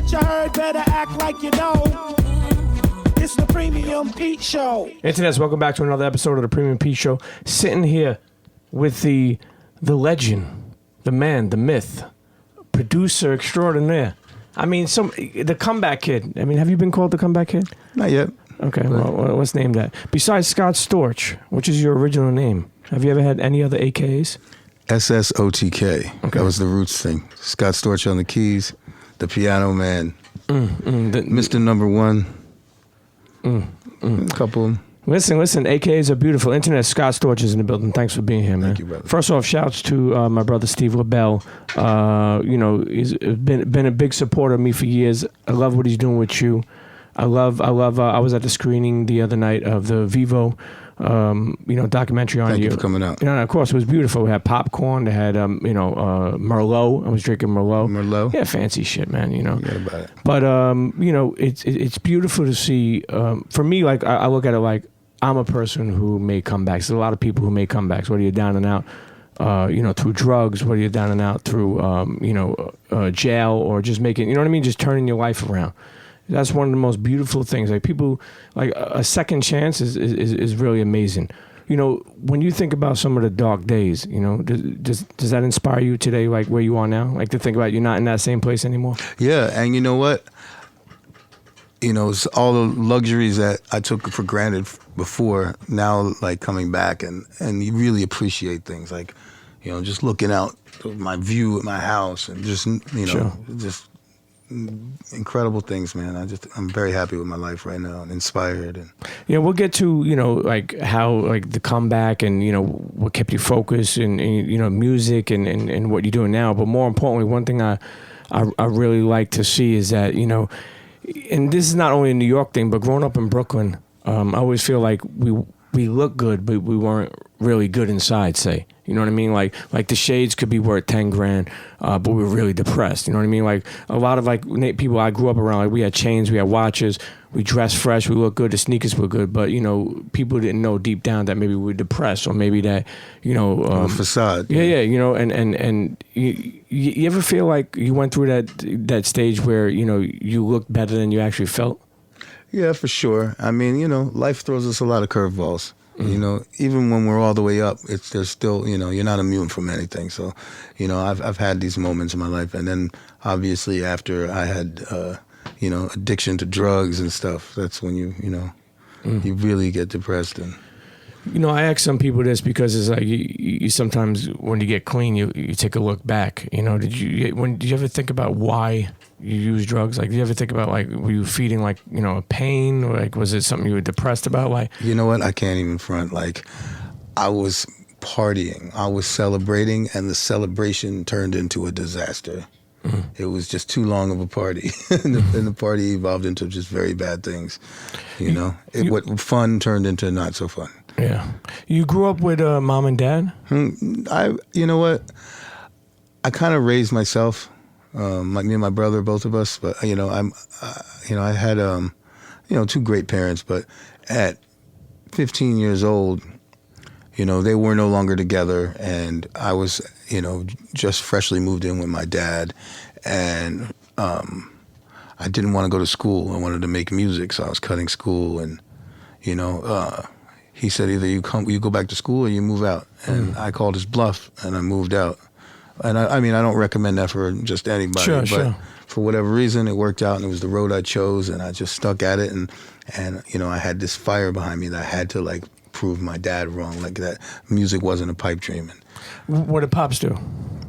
what you heard, better act like you know. It's the Premium Pete Show. Internets, welcome back to another episode of the Premium Pete Show. Sitting here with the legend, the man, the myth, producer extraordinaire. I mean, the comeback kid. I mean, have you been called the comeback kid? Not yet. Okay, well, let's name that. Besides Scott Storch, which is your original name, have you ever had any other AKs? SSOTK. Okay. That was the roots thing. Scott Storch on the keys, the piano man, Mr. Number One. A couple. Listen, AKs are beautiful. Internet, Scott Storch is in the building. Thanks for being here, man. Thank you, brother. First off, shouts to my brother Steve LaBelle. He's been a big supporter of me for years. I love what he's doing with you. I love. I was at the screening the other night of the Vivo, documentary on you. Thank you for coming out. Of course, it was beautiful. We had popcorn. They had, Merlot. I was drinking Merlot. Merlot? Yeah, fancy shit, man, Forget about it. But, it's beautiful to see. For me, like, I look at it like I'm a person who made comebacks. There's a lot of people who make comebacks, whether you're down and out, through drugs, whether you're down and out through, jail or just making, just turning your life around. That's one of the most beautiful things. Like people, like a second chance is really amazing. When you think about some of the dark days, does that inspire you today, like where you are now? Like to think about you're not in that same place anymore? Yeah, and you know what? It's all the luxuries that I took for granted before, now like coming back and you really appreciate things. Like, just looking out my view at my house and just, Sure. just incredible things, man. I'm very happy with my life right now and inspired. And we'll get to like how like the comeback and what kept you focused and music and what you're doing now. But more importantly, one thing I really like to see is that and this is not only a New York thing, but growing up in Brooklyn, I always feel like we look good, but we weren't really good inside. Say. You know what I mean? Like the shades could be worth 10 grand, but we were really depressed. You know what I mean? Like a lot of like people I grew up around, like we had chains, we had watches, we dressed fresh, we looked good, the sneakers were good, but people didn't know deep down that maybe we were depressed or maybe that a facade. Yeah. And you ever feel like you went through that stage where you looked better than you actually felt? Yeah, for sure. I mean, life throws us a lot of curveballs. Even when we're all the way up, there's still, you're not immune from anything. So, I've had these moments in my life. And then obviously after I had, addiction to drugs and stuff, that's when you really get depressed. And I ask some people this because it's like you sometimes when you get clean, you take a look back. Did you ever think about why you use drugs? Like, did you ever think about like were you feeding like a pain or like was it something you were depressed about? Like, you know what? I can't even front. Like, I was partying, I was celebrating, and the celebration turned into a disaster. Mm-hmm. It was just too long of a party, and the party evolved into just very bad things. What fun turned into not so fun. Yeah. You grew up with mom and dad? You know what? I kind of raised myself, like me and my brother, both of us. But I had two great parents. But at 15 years old, they were no longer together, and I was just freshly moved in with my dad, and I didn't want to go to school. I wanted to make music, so I was cutting school, and he said either you go back to school or you move out. And I called his bluff and I moved out. And I mean, I don't recommend that for just anybody, but for whatever reason, it worked out and it was the road I chose and I just stuck at it. And I had this fire behind me that I had to like prove my dad wrong, like that music wasn't a pipe dream. And what did Pops do?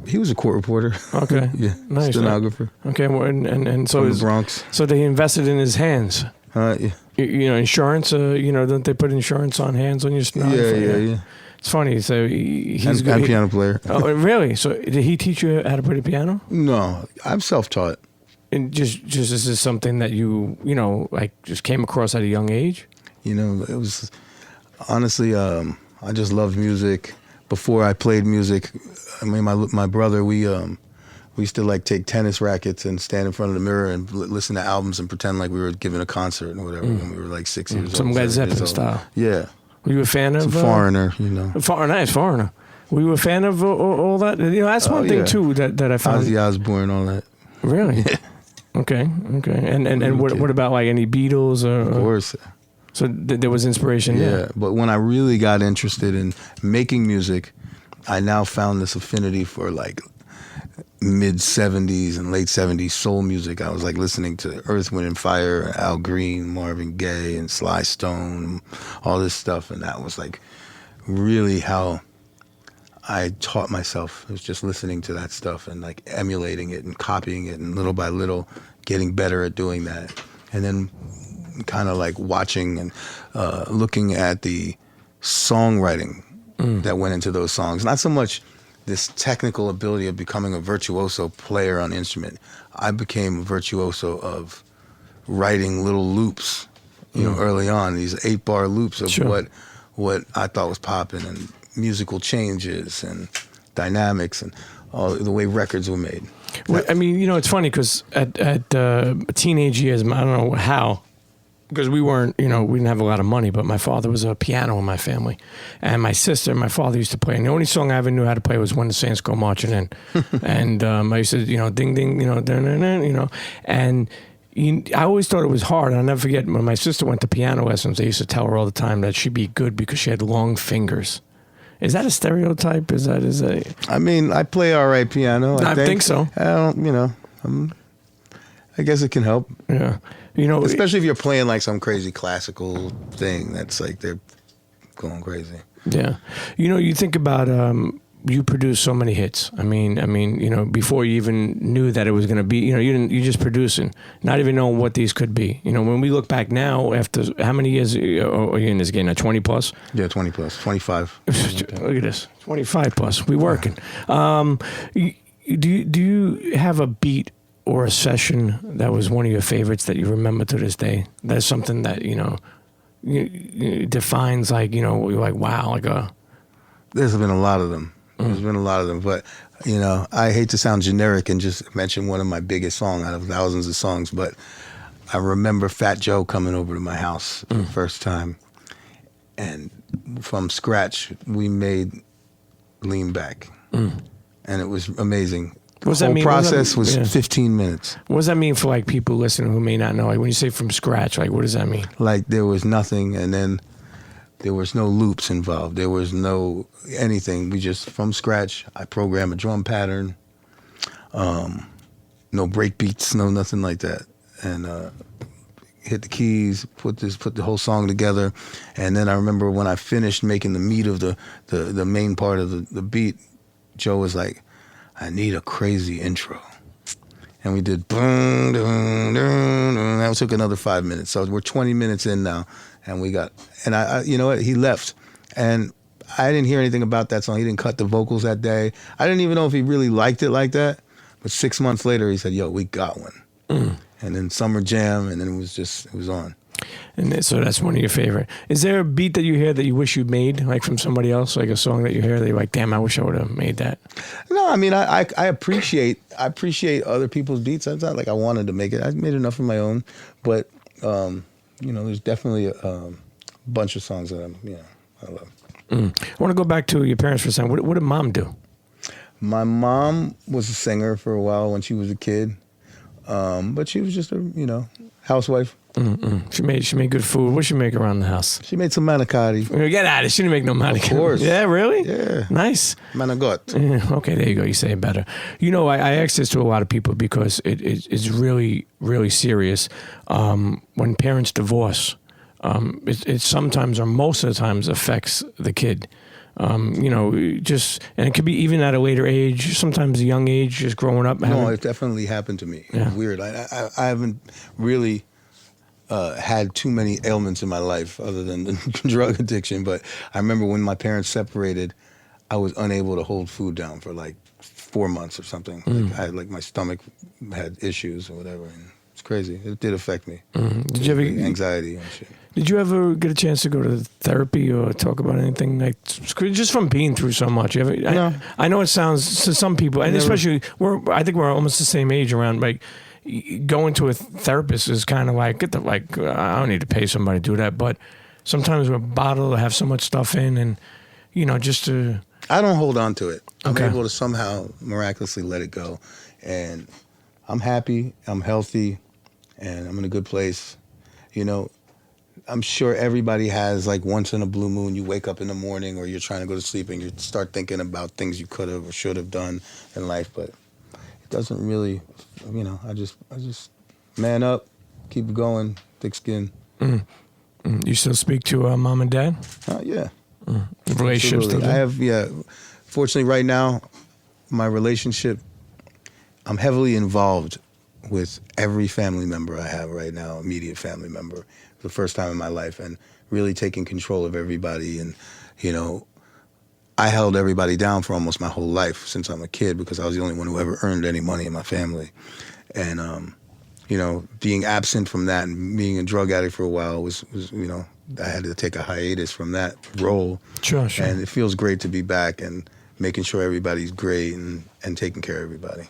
He was a court reporter. Okay. Yeah. Nice. Stenographer. Okay. And so from the Bronx. So they invested in his hands. Yeah. Insurance, don't they put insurance on hands on your stenographer? Yeah. It's funny. So he's a piano player. Oh, really? So did he teach you how to play the piano? No, I'm self-taught. And just this is something that you just came across at a young age? It was, honestly, I just loved music. Before I played music, I mean, my brother, we used to like take tennis rackets and stand in front of the mirror and listen to albums and pretend like we were giving a concert and whatever when we were like 6 years old. Some Led Zeppelin style. Yeah. Were you a fan of? Foreigner, Nice, Foreigner. Were you a fan of all that? That's one thing too that I found. Ozzy Osbourne, all that. Really? Yeah. Okay. And what about like any Beatles or? Of course. So there was inspiration there. But when I really got interested in making music, I now found this affinity for like mid 70s and late 70s soul music. I was like listening to Earth, Wind and Fire, Al Green, Marvin Gaye, and Sly Stone, all this stuff. And that was like really how I taught myself. It was just listening to that stuff and like emulating it and copying it and little by little getting better at doing that. And then kind of like watching and looking at the songwriting that went into those songs. Not so much this technical ability of becoming a virtuoso player on instrument. I became a virtuoso of writing little loops, early on, these 8-bar loops of what I thought was popping, and musical changes and dynamics and all the way records were made. Well, I mean, it's funny because at teenage years, I don't know how, because we weren't, we didn't have a lot of money, but my father was a piano in my family. And my sister and my father used to play. And the only song I ever knew how to play was When the Saints Go Marching In. And I used to, ding, ding, dun, dun, dun, and I always thought it was hard. I'll never forget when my sister went to piano lessons, they used to tell her all the time that she'd be good because she had long fingers. Is that a stereotype? I mean, I play all right piano. I think so. I don't, I guess it can help. Yeah. Especially if you're playing like some crazy classical thing that's like they're going crazy. Yeah. You think about you produced so many hits. I mean, before you even knew that it was going to be, you just producing, not even knowing what these could be. When we look back now, after how many years are you in this game now? 20 plus? Yeah, 20 plus, 25. Look at this, 25 plus. We working. Do you have a beat or a session that was one of your favorites that you remember to this day? That's something that defines like you're like, wow, like a. There's been a lot of them. There's been a lot of them, but I hate to sound generic and just mention one of my biggest songs out of thousands of songs, but I remember Fat Joe coming over to my house for the first time, and from scratch we made Lean Back, and it was amazing. What does the that whole mean? process was 15 minutes. What does that mean for like people listening who may not know? Like when you say from scratch, like what does that mean? Like there was nothing, and then there was no loops involved. There was no anything. We just from scratch. I programmed a drum pattern. No break beats, no nothing like that, and hit the keys. Put the whole song together, and then I remember when I finished making the meat of the main part of the beat, Joe was like, I need a crazy intro. And we did boom, boom, boom, boom. That took another 5 minutes. So we're 20 minutes in now. And I you know what? He left. And I didn't hear anything about that song. He didn't cut the vocals that day. I didn't even know if he really liked it like that. But 6 months later, he said, yo, we got one. And then Summer Jam, and then it was on. And so that's one of your favorite. Is there a beat that you hear that you wish you made, like from somebody else, like a song that you hear that you're like, damn, I wish I would have made that? No, I mean, I appreciate other people's beats. It's not like I wanted to make it. I made enough of my own, but there's definitely a bunch of songs that I love. I want to go back to your parents for a second. What did mom do? My mom was a singer for a while when she was a kid, but she was just a housewife. She made good food. What she make around the house? She made some manicotti. Get out of it. She didn't make no manicotti. Of course. Yeah, really? Yeah. Nice. Manigot. Okay, there you go. You say it better. I ask this to a lot of people because it's really, really serious. When parents divorce, it sometimes or most of the times affects the kid. And it could be even at a later age, sometimes a young age, just growing up. No, it definitely happened to me. Yeah. It's weird. I haven't really had too many ailments in my life other than the drug addiction. But I remember when my parents separated, I was unable to hold food down for like 4 months or something. Like my stomach had issues or whatever. And it's crazy. It did affect me. Did you ever anxiety and shit? Did you ever get a chance to go to therapy or talk about anything like just from being through so much? No. I know it sounds to some people, and especially I think we're almost the same age around. Like going to a therapist is kind of like I don't need to pay somebody to do that, but sometimes we're bottled to have so much stuff in, and just to. I don't hold on to it. I'm Okay. able to somehow miraculously let it go, and I'm happy, I'm healthy, and I'm in a good place. You know, I'm sure everybody has, like, once in a blue moon, you wake up in the morning or you're trying to go to sleep and you start thinking about things you could have or should have done in life, but it doesn't really, you know, I just man up, keep it going, thick skin. You still speak to mom and dad? Yeah. Relationships still Absolutely. good? I have, yeah. Fortunately, right now, my relationship, I'm heavily involved with every family member I have right now, immediate family member, for the first time in my life, and really taking control of everybody. And, you know, I held everybody down for almost my whole life since I'm a kid because I was the only one who ever earned any money in my family. And, you know, being absent from that and being a drug addict for a while was, you know, I had to take a hiatus from that role. Sure. And it feels great to be back and making sure everybody's great and taking care of everybody.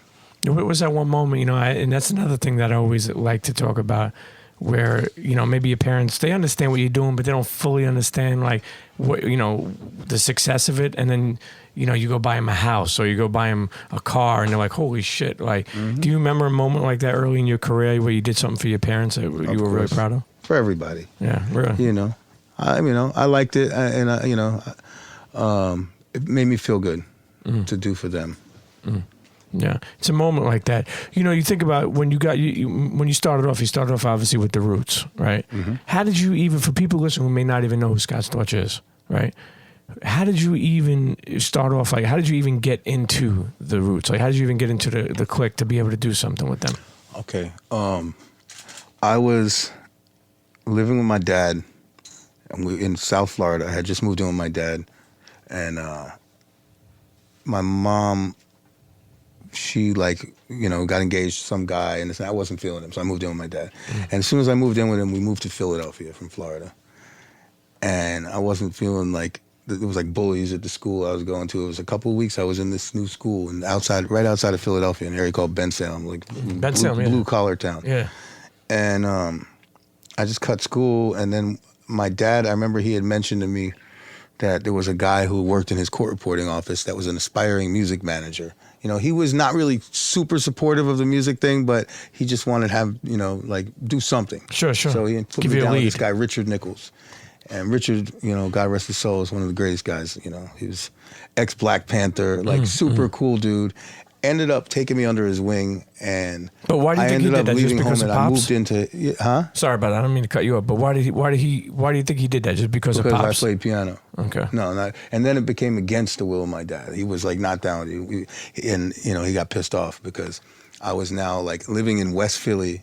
What was that one moment, you know, and that's another thing that I always like to talk about, where, you know, maybe your parents, they understand what you're doing, but they don't fully understand, like, what, you know, the success of it. And then, you know, you go buy them a house or you go buy them a car and they're like, holy shit. Like, do you remember a moment like that early in your career where you did something for your parents that you were really proud of? For everybody. Yeah, really. You know, I liked it, and you know, it made me feel good to do for them. Yeah, it's a moment like that. You know, you think about when you started off. You started off obviously with the Roots, right? How did you even, for people listening who may not even know who Scott Storch is, right? How did you even start off? Like, how did you even get into the Roots? Like, how did you even get into the clique to be able to do something with them? Okay, I was living with my dad in South Florida. I had just moved in with my dad, and my mom, she, like, you know, got engaged to some guy, and I wasn't feeling him, so I moved in with my dad. And as soon as I moved in with him, we moved to Philadelphia from Florida. And I wasn't feeling like, it was like bullies at the school I was going to. It was a couple of weeks I was in this new school and right outside of Philadelphia, in an area called Bensalem, like blue collar town. Yeah. And I just cut school, and then my dad, I remember he had mentioned to me that there was a guy who worked in his court reporting office that was an aspiring music manager. You know, he was not really super supportive of the music thing, but he just wanted to have, you know, like, do something. Sure. So he put me down with this guy, Richard Nichols. And Richard, you know, God rest his soul, is one of the greatest guys. You know, he was ex-Black Panther, like, super cool dude. Ended up taking me under his wing, and but why do you think he did that? Just because of Pops? I moved into, Sorry about that. I don't mean to cut you up, but why do you think he did that? Just because of Pops? Because I played piano. Okay. No, not. And then it became against the will of my dad. He was, like, not down. And, you know, he got pissed off because I was now, like, living in West Philly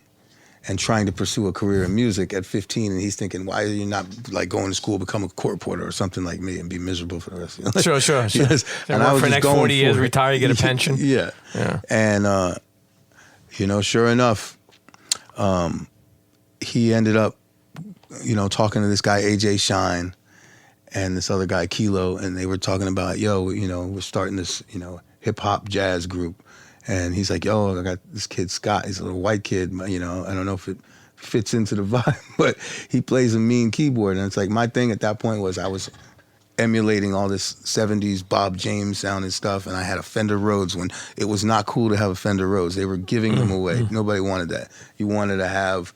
and trying to pursue a career in music at 15, and he's thinking, why are you not, like, going to school, become a court reporter or something like me and be miserable for the rest of your life? Sure. Yes. And I was for the next 40 years, retire, you get a pension. Yeah. And, you know, sure enough, he ended up, you know, talking to this guy, AJ Shine, and this other guy, Kilo, and they were talking about, yo, you know, we're starting this, you know, hip-hop jazz group. And he's like, yo, I got this kid, Scott. He's a little white kid. You know, I don't know if it fits into the vibe, but he plays a mean keyboard. And it's like, my thing at that point was I was emulating all this 70s Bob James sound and stuff. And I had a Fender Rhodes when it was not cool to have a Fender Rhodes. They were giving them away. Nobody wanted that. You wanted to have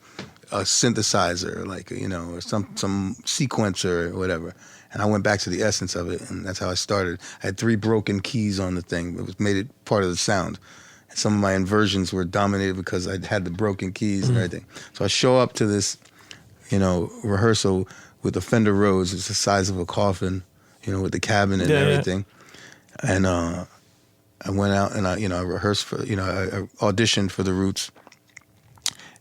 a synthesizer, like, you know, or some sequencer or whatever. And I went back to the essence of it, and that's how I started. I had 3 broken keys on the thing. It made it part of the sound. And some of my inversions were dominated because I had the broken keys and everything. So I show up to this, you know, rehearsal with a Fender Rhodes. It's the size of a coffin, you know, with the cabinet and everything. Yeah. And I went out and I rehearsed for, you know, I auditioned for the Roots.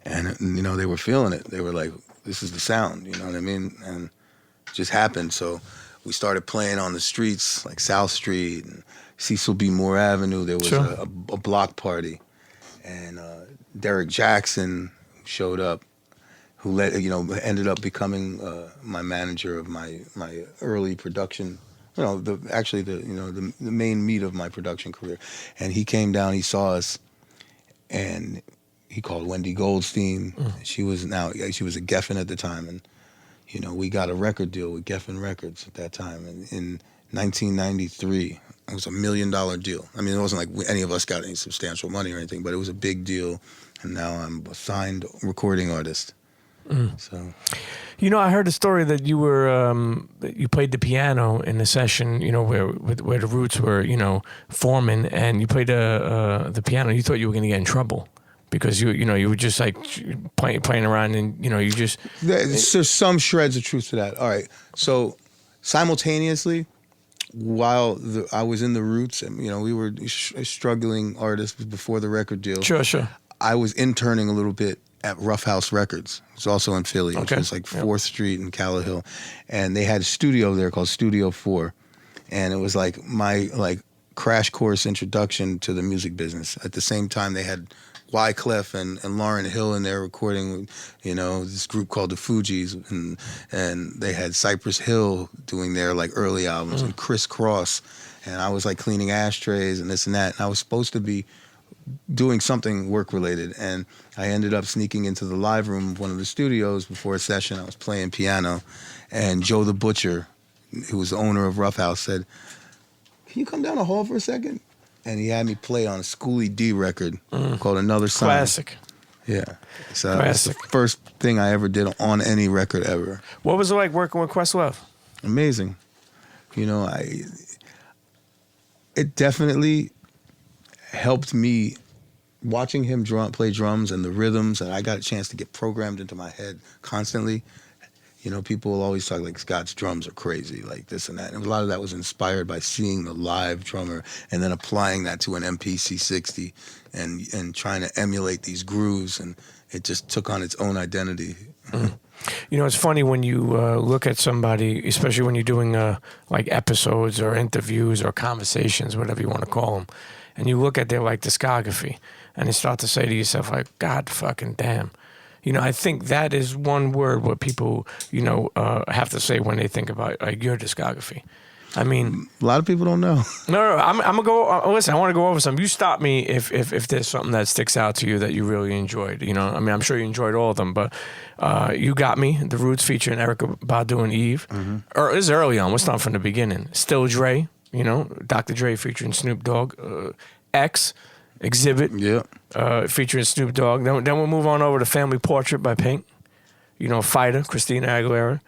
And, you know, they were feeling it. They were like, this is the sound, you know what I mean? And it just happened. So we started playing on the streets, like South Street and Cecil B. Moore Avenue. There was a block party. And Derek Jackson showed up, who ended up becoming my manager of my early production. You know, the main meat of my production career. And he came down, he saw us, and he called Wendy Goldstein. She was a Geffen at the time, and, you know, we got a record deal with Geffen Records at that time. And in 1993, It was $1 million deal. I mean, it wasn't like any of us got any substantial money or anything, but it was a big deal. And now I'm a signed recording artist. So, you know, I heard a story that you were that you played the piano in a session, you know, where the Roots were, you know, forming, and you played the piano. You thought you were going to get in trouble because you were just like playing around, and you know, you just there's some shreds of truth to that. All right, so simultaneously, while I was in the Roots, and you know, we were struggling artists before the record deal. Sure. I was interning a little bit at Rough House Records. It's also in Philly, which Okay. was like 4th Street and Calla Hill. And they had a studio there called Studio 4. And it was like my crash course introduction to the music business. At the same time, they had Wyclef and Lauryn Hill in there recording, you know, this group called the Fugees. And they had Cypress Hill doing their like early albums and Criss Cross. And I was like cleaning ashtrays and this and that. And I was supposed to be doing something work-related, and I ended up sneaking into the live room of one of the studios before a session. I was playing piano, and Joe the Butcher, who was the owner of Rough House, said, "Can you come down the hall for a second?" And he had me play on a Schoolie D record called Another Sign. classic. Yeah. So it was the Classic. first thing I ever did on any record ever. What was it like working with Questlove? Amazing. You know, it definitely helped me watching him play drums and the rhythms, and I got a chance to get programmed into my head constantly. You know, people will always talk like Scott's drums are crazy, like this and that. And a lot of that was inspired by seeing the live drummer and then applying that to an MPC 60 and trying to emulate these grooves, and it just took on its own identity. You know, it's funny when you look at somebody, especially when you're doing like episodes or interviews or conversations, whatever you want to call them, and you look at their like discography, and you start to say to yourself like, God fucking damn. You know, I think that is one word what people, you know, have to say when they think about like your discography. I mean, A lot of people don't know. no, I'm gonna go. Listen, I want to go over some. You stop me if there's something that sticks out to you that you really enjoyed. You know, I mean, I'm sure you enjoyed all of them, but You Got Me, the Roots featuring Erykah Badu and Eve, or is early on. Let's start from the beginning. Still Dre, you know, Dr. Dre featuring Snoop Dogg, X, Exhibit, featuring Snoop Dogg. Then we'll move on over to Family Portrait by Pink. You know, Fighter, Christina Aguilera.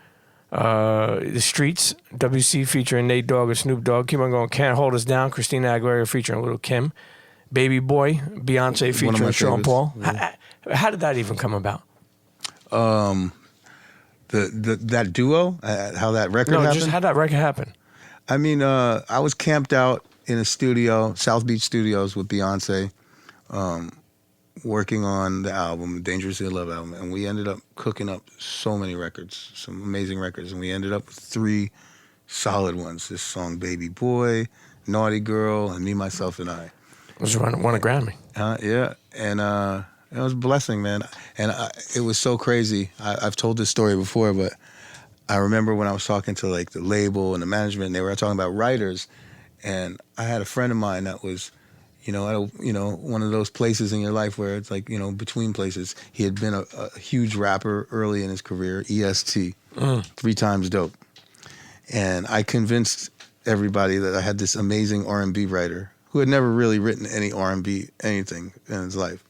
The Streets, WC featuring Nate Dogg and Snoop Dogg. Keep on going. Can't Hold Us Down, Christina Aguilera featuring Lil Kim. Baby Boy, Beyonce featuring Sean Paul. Yeah. How did that even come about? That duo, how that record happened? Just how that record happen. I mean, I was camped out in a studio, South Beach Studios with Beyonce, working on the album, the Dangerously in Love album, and we ended up cooking up so many records, some amazing records, and we ended up with 3 solid ones. This song, Baby Boy, Naughty Girl, and Me, Myself, and I. It was won a Grammy. Yeah, and it was a blessing, man. And it was so crazy. I've told this story before, but I remember when I was talking to like the label and the management, and they were talking about writers, and I had a friend of mine that was, one of those places in your life where it's like, between places. He had been a huge rapper early in his career, EST, 3 times dope. And I convinced everybody that I had this amazing R&B writer who had never really written any R&B anything in his life.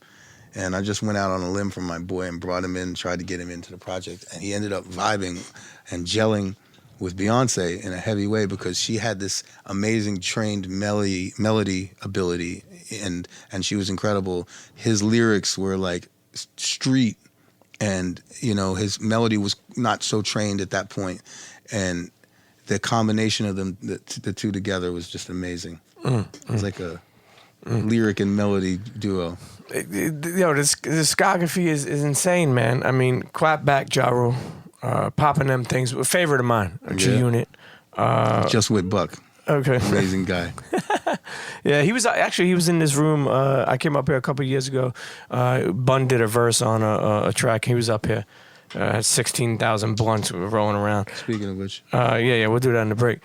And I just went out on a limb for my boy and brought him in and tried to get him into the project. And he ended up vibing and gelling with Beyonce in a heavy way because she had this amazing trained melody ability, and she was incredible. His lyrics were like street, and his melody was not so trained at that point, and the combination of them, the two together, was just amazing. It was like a lyric and melody duo. This discography is insane, man. I mean, clap back, Ja Rule. Popping them things. A favorite of mine, G-Unit. Just with Buck. Okay. Amazing guy. Yeah, he was in this room. I came up here a couple of years ago. Bun did a verse on a track. He was up here. 16,000 blunts rolling around. Speaking of which. Yeah, we'll do that in the break.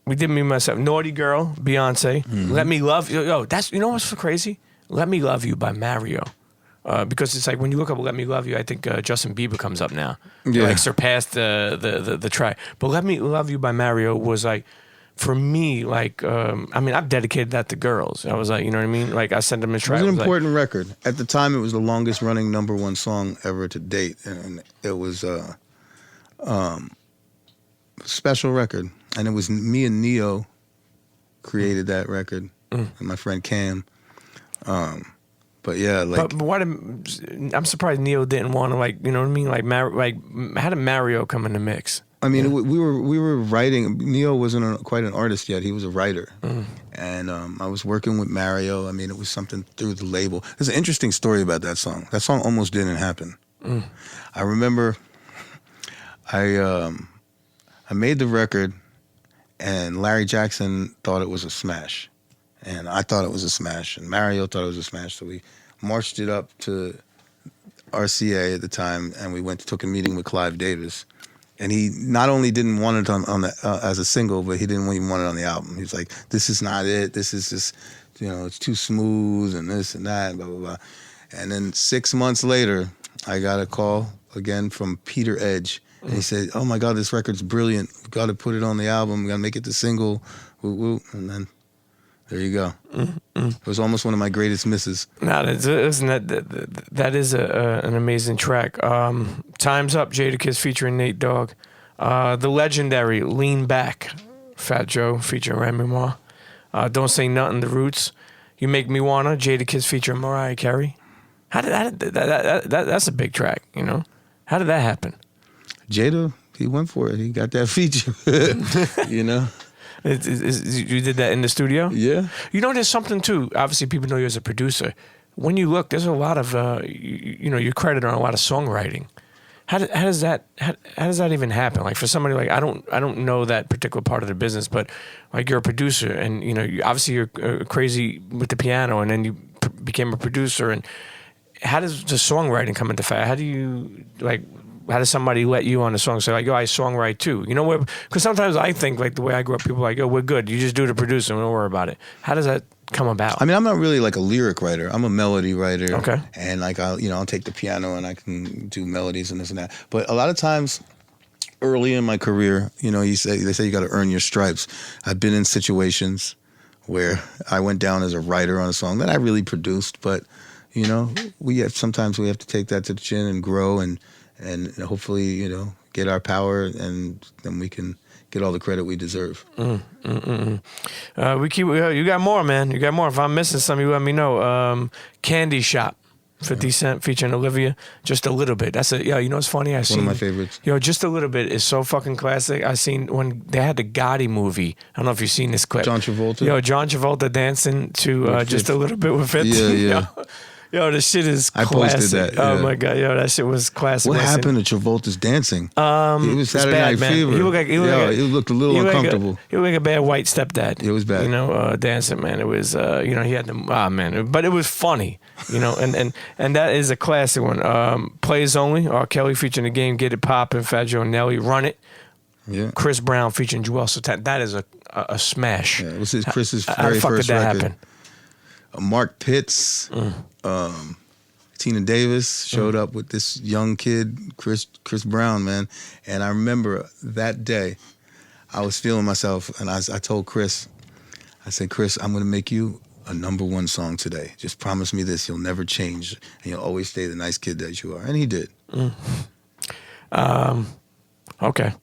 We did Me, Myself. Naughty Girl, Beyonce. Let Me Love You. Yo, that's, what's so crazy? Let Me Love You by Mario. Because it's like when you look up Let Me Love You, I think Justin Bieber comes up now. Yeah. Like surpassed the track. But Let Me Love You by Mario was like, for me, like, I mean, I've dedicated that to girls. I was like, you know what I mean? Like, I sent them a It track. was an important record. At the time, it was the longest running #1 song ever to date. And it was a special record. And it was me and Neo created that record, and my friend Cam. But yeah, like. But why I'm surprised Neo didn't want to, like, you know what I mean? Like, how did Mario come in the mix? I mean, we were writing. Neo wasn't quite an artist yet. He was a writer, and I was working with Mario. I mean, it was something through the label. There's an interesting story about that song. That song almost didn't happen. I remember, I made the record, and Larry Jackson thought it was a smash, and I thought it was a smash, and Mario thought it was a smash. So we marched it up to RCA at the time, and we took a meeting with Clive Davis. And he not only didn't want it on the as a single, but he didn't even want it on the album. He was like, "This is not it. This is just, you know, it's too smooth and this and that, blah blah blah." And then 6 months later, I got a call again from Peter Edge, and he said, "Oh my God, this record's brilliant. We got to put it on the album. We got to make it the single." Woo woo. And then there you go. It was almost one of my greatest misses. No, that is an amazing track. Time's Up, Jadakiss featuring Nate Dogg. The legendary Lean Back, Fat Joe featuring Remy Ma. Don't Say Nothing, The Roots. You Make Me Wanna, Jadakiss featuring Mariah Carey. That's a big track, you know? How did that happen? Jada, he went for it. He got that feature, you know? You did that in the studio? Yeah. You know, there's something too. Obviously, people know you as a producer. When you look, there's a lot of you're credited on a lot of songwriting. How does that even happen? Like for somebody like I don't know that particular part of the business, but like you're a producer, and you know obviously you're crazy with the piano, and then you became a producer. And how does the songwriting come into fact? How do you like? How does somebody let you on the song say like, yo, I songwrite too? You know, because sometimes I think like the way I grew up, people are like, yo, we're good. You just do the producing. Don't worry about it. How does that come about? I mean, I'm not really like a lyric writer. I'm a melody writer. Okay. And like I'll take the piano and I can do melodies and this and that. But a lot of times, early in my career, you know, they say you got to earn your stripes. I've been in situations where I went down as a writer on a song that I really produced, but you know, sometimes we have to take that to the chin and grow and hopefully, you know, get our power, and then we can get all the credit we deserve. You got more, man. You got more. If I'm missing something, you let me know. Candy Shop, 50 Cent featuring Olivia. Just a Little Bit. You know what's funny? One of my favorites. Yo, Just a Little Bit is so fucking classic. I seen when they had the Gotti movie. I don't know if you've seen this clip. John Travolta. Yo, John Travolta dancing to Just a Little Bit with 50. Yeah. Yo, this shit is classic. I posted that. Yeah. Oh my God, yo, that shit was classic. What happened to Travolta's dancing? It was Saturday bad, Night man. Fever. He looked a little uncomfortable. He looked like a bad white stepdad. It was bad. You know, dancing, man. It was, you know, he had the, but it was funny, you know, and that is a classic one. Plays Only, R. Kelly featuring The Game, Get It Poppin', Fat Joe and Nelly, Run It. Yeah. Chris Brown featuring Joel Santana. That is a smash. Yeah, it was Chris's how very the fuck first did that record. happen? Mark Pitts, Tina Davis showed up with this young kid, Chris Brown, man. And I remember that day, I was feeling myself, and I told Chris, I said, Chris, I'm going to make you a #1 song today. Just promise me this. You'll never change, and you'll always stay the nice kid that you are. And he did. Okay.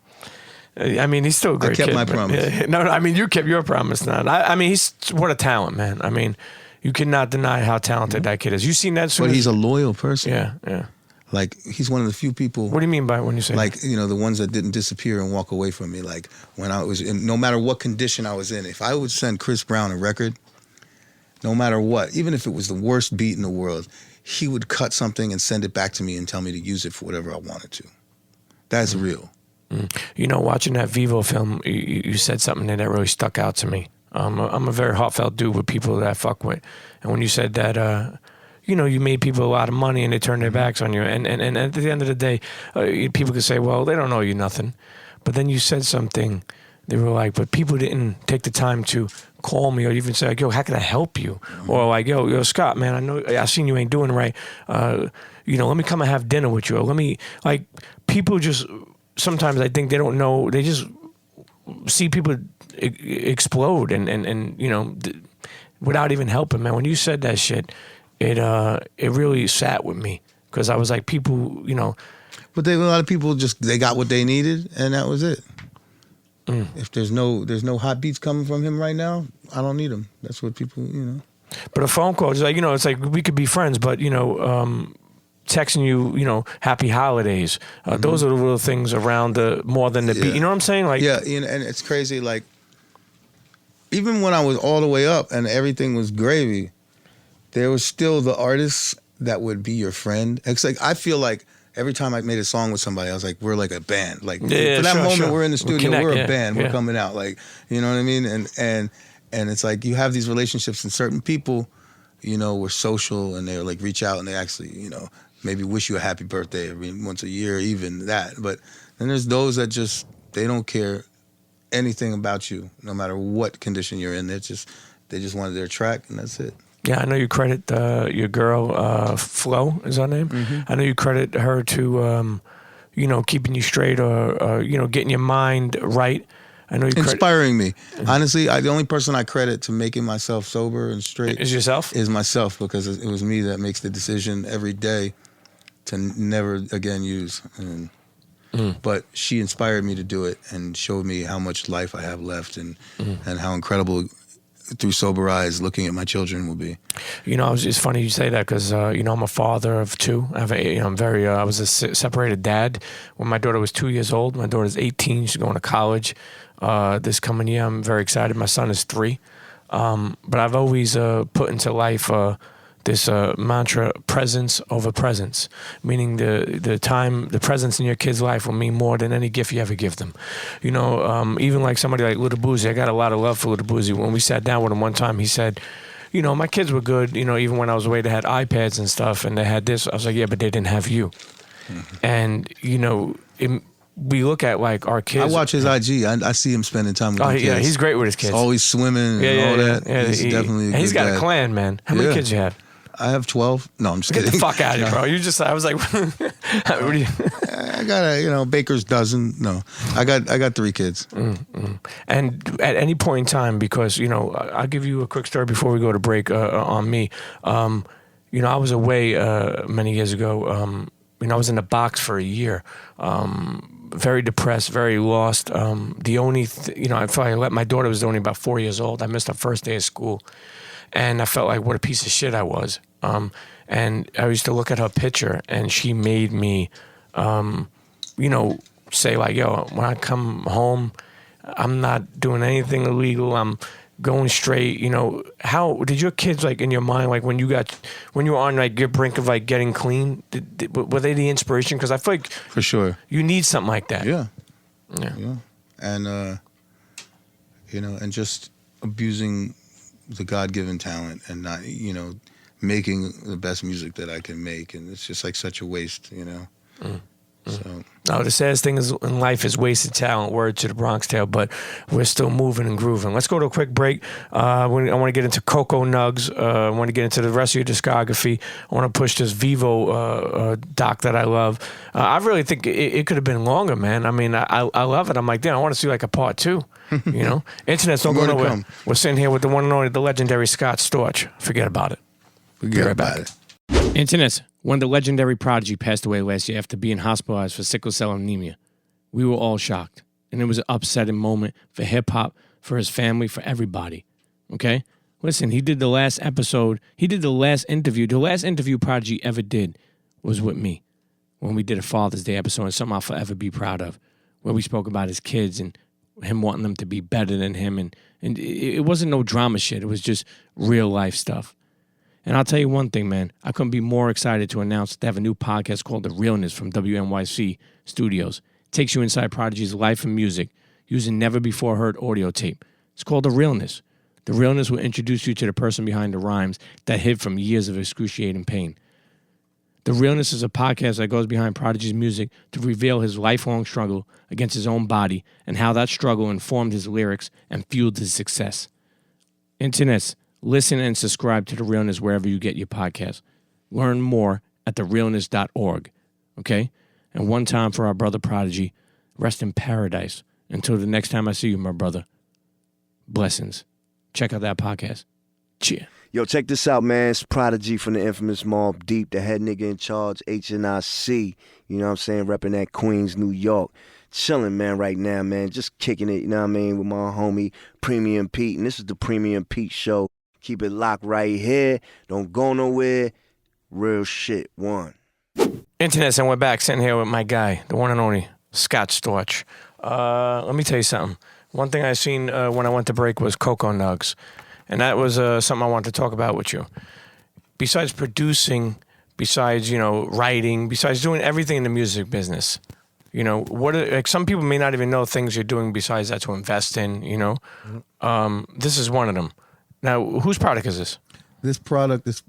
I mean, he's still a great kid. I kept my promise. No, I mean, you kept your promise now. I mean, what a talent, man. I mean, you cannot deny how talented that kid is. You seen that? But he's a loyal person. Yeah. Like, he's one of the few people. What do you mean by when you say like, you know, the ones that didn't disappear and walk away from me. Like, when I was in, no matter what condition I was in, if I would send Chris Brown a record, no matter what, even if it was the worst beat in the world, he would cut something and send it back to me and tell me to use it for whatever I wanted to. That's real. You know, watching that Vivo film, you said something there that really stuck out to me. I'm a very heartfelt dude with people that I fuck with. And when you said that, you know, you made people a lot of money and they turned their backs on you. And at the end of the day, people could say, well, they don't know you nothing. But then you said something. They were like, but people didn't take the time to call me or even say, like, yo, how can I help you? Or like, yo, Scott, man, I know I seen you ain't doing right. You know, let me come and have dinner with you. Or let me, like, people just, sometimes I think they don't know. They just see people explode and you know, without even helping, man. When you said that shit, it really sat with me because I was like, people, you know. But a lot of people they got what they needed, and that was it. If there's no hot beats coming from him right now, I don't need him. That's what people, you know. But a phone call is like, you know, it's like we could be friends, but you know, texting you, you know, happy holidays. Those are the little things around more than the beat. You know what I'm saying? Like, yeah, you know, and it's crazy. Like, even when I was all the way up and everything was gravy, there was still the artists that would be your friend. It's like I feel like every time I made a song with somebody, I was like, we're like a band. Like for that moment, we're in the studio, we're a band, we're coming out. Like, you know what I mean? And it's like you have these relationships, and certain people, you know, were social, and they like reach out and they actually, you know, maybe wish you a happy birthday once a year, even that. But then there's those that just they don't care anything about you, no matter what condition you're in. They just wanted their track, and that's it. Yeah, I know you credit your girl, Flo is her name. I know you credit her to, you know, keeping you straight or you know, getting your mind right. I know you inspiring me. Honestly, the only person I credit to making myself sober and straight is yourself. Is myself, because it was me that makes the decision every day to never again use. But she inspired me to do it and showed me how much life I have left and how incredible through sober eyes looking at my children will be. You know, it's funny you say that because you know, I'm a father of two. I have I was a separated dad when my daughter was 2 years old. My daughter's 18. She's going to college this coming year. I'm very excited. My son is 3. But I've always put into life this mantra: presence over presence, meaning the presence in your kid's life will mean more than any gift you ever give them. You know, even like somebody like Lil Boozy, I got a lot of love for Lil Boozy. When we sat down with him one time, he said, you know, my kids were good, you know, even when I was away, they had iPads and stuff, and they had this. I was like, yeah, but they didn't have you. And, you know, we look at like our kids. I watch his IG. I see him spending time with his kids. Yeah, he's great with his kids. Always swimming and all that. Yeah, he's definitely a good he's got dad. a clan, man. How many kids you have? I have 12. No, I'm just kidding. Get the fuck out of here, bro. I was like, what do you? I got a, baker's dozen. No, I got 3 kids. And at any point in time, because, you know, I'll give you a quick story before we go to break on me. You know, I was away many years ago. You know, I was in the box for a year. Very depressed, very lost. The only, you know, I felt like my daughter was only about 4 years old. I missed her first day of school. And I felt like what a piece of shit I was. And I used to look at her picture, and she made me, you know, say like, yo, when I come home, I'm not doing anything illegal. I'm going straight. You know, how did your kids, like, in your mind, like when you were on like your brink of like getting clean, were they the inspiration? Because I feel like for sure you need something like that. Yeah. And you know, and just abusing the God-given talent and not, you know, making the best music that I can make, and it's just like such a waste, you know. So no, the saddest thing is in life is wasted talent. Word to the Bronx Tale, but we're still moving and grooving. Let's go to a quick break. I want to get into Coco Nugs. I want to get into the rest of your discography. I want to push this Vivo doc that I love. I really think it could have been longer, man. I mean, I love it. I'm like, damn, I want to see like a part 2. You know, internet's don't go nowhere. We're sitting here with the one and only, the legendary Scott Storch. Forget about it. Forget right about it. Internet, when the legendary Prodigy passed away last year after being hospitalized for sickle cell anemia, we were all shocked, and it was an upsetting moment for hip hop, for his family, for everybody. Okay, listen, he did the last episode. He did the last interview. The last interview Prodigy ever did was with me when we did a Father's Day episode, and something I'll forever be proud of, where we spoke about his kids and him wanting them to be better than him. And it wasn't no drama shit. It was just real life stuff. And I'll tell you one thing, man. I couldn't be more excited to announce they have a new podcast called The Realness from WNYC Studios. It takes you inside Prodigy's life and music using never-before-heard audio tape. It's called The Realness. The Realness will introduce you to the person behind the rhymes that hid from years of excruciating pain. The Realness is a podcast that goes behind Prodigy's music to reveal his lifelong struggle against his own body and how that struggle informed his lyrics and fueled his success. Internets, listen and subscribe to The Realness wherever you get your podcasts. Learn more at therealness.org, okay? And one time for our brother Prodigy, rest in paradise Until the next time I see you, my brother. Blessings. Check out that podcast. Cheer. Yo, check this out, man. It's Prodigy from the infamous Mobb Deep, the head nigga in charge, HNIC. You know what I'm saying? Repping that Queens, New York. Chilling, man, right now, man. Just kicking it, you know what I mean, with my homie Premium Pete. And this is the Premium Pete Show. Keep it locked right here. Don't go nowhere. Real shit. One. Internets, and we're back sitting here with my guy, the one and only Scott Storch. Let me tell you something. One thing I seen when I went to break was Cocoa Nugs. And that was something I wanted to talk about with you. Besides producing, besides, writing, besides doing everything in the music business, like some people may not even know things you're doing besides that to invest in, This is one of them. Now, whose product is this? This product is,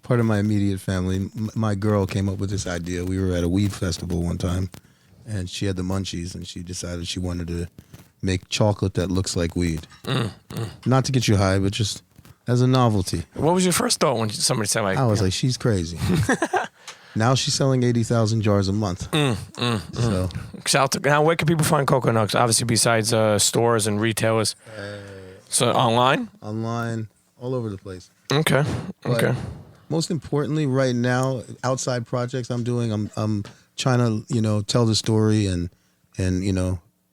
part of my immediate family. My girl came up with this idea. We were at a weed festival one time, and she had the munchies, and she decided she wanted to make chocolate that looks like weed. Not to get you high, but just as a novelty. What was your first thought when somebody said like... I was like, she's crazy. Now she's selling 80,000 jars a month. So. Now, where can people find Cocoa Nugs? Obviously, besides stores and retailers. So online? Online, all over the place. Okay. But most importantly, right now, outside projects I'm doing, I'm trying to, tell the story and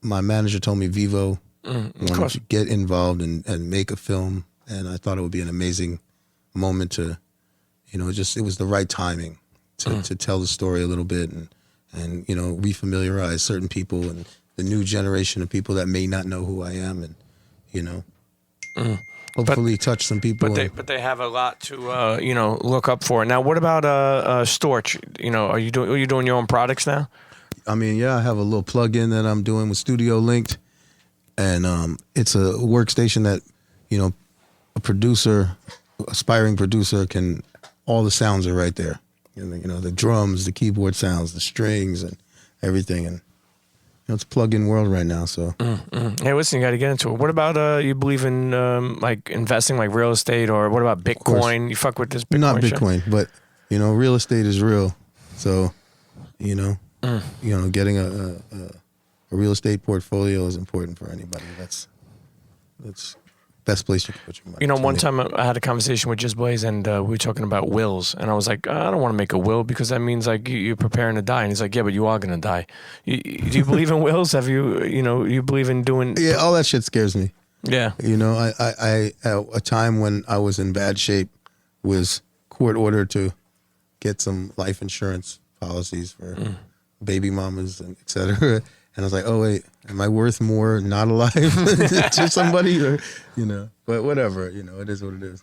my manager told me Vivo wanted to get involved and make a film, and I thought it would be an amazing moment to, it was the right timing to tell the story a little bit and refamiliarize certain people and the new generation of people that may not know who I am, and hopefully touch some people. But they have a lot to look up for. Now, what about Storch? Are you doing your own products now? I mean, yeah, I have a little plug-in that I'm doing with Studio Linked, and it's a workstation that, a producer, aspiring producer all the sounds are right there. The drums, the keyboard sounds, the strings, and everything. And it's a plug-in world right now, so. Hey, listen, you got to get into it. What about you believe in like investing, like real estate, or what about Bitcoin? You fuck with this Bitcoin? Not Bitcoin, but real estate is real. So, getting a real estate portfolio is important for anybody. That's best place you can put your money. One time I had a conversation with Just Blaze, and we were talking about wills, and I was like, I don't want to make a will because that means like you're preparing to die. And he's like, yeah, but you are gonna die. Do you believe in wills? Have you you believe in doing? Yeah, all that shit scares me. Yeah. I at a time when I was in bad shape was court ordered to get some life insurance policies for baby mamas and et cetera. And I was like, oh, wait, am I worth more not alive to somebody? Or, but whatever, it is what it is.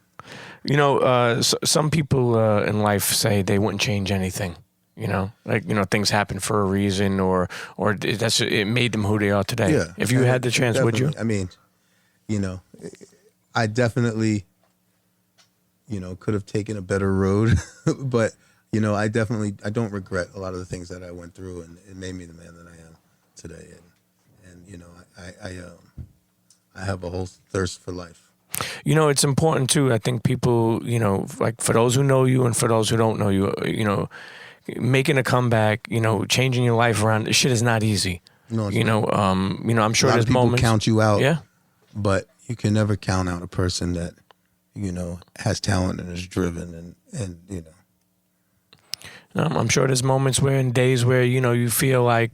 Some people in life say they wouldn't change anything, things happen for a reason or it made them who they are today. Yeah. If you had the chance, would you? I mean, I definitely, could have taken a better road, but, I don't regret a lot of the things that I went through, and it made me the man that I am today. And I have a whole thirst for life. It's important too. I think people, like for those who know you and for those who don't know you, making a comeback, changing your life around, this shit is not easy. No, it's not. I'm sure a lot there's of people moments count you out. Yeah. But you can never count out a person that, has talent and is driven and. I'm sure there's moments and days where, you feel like,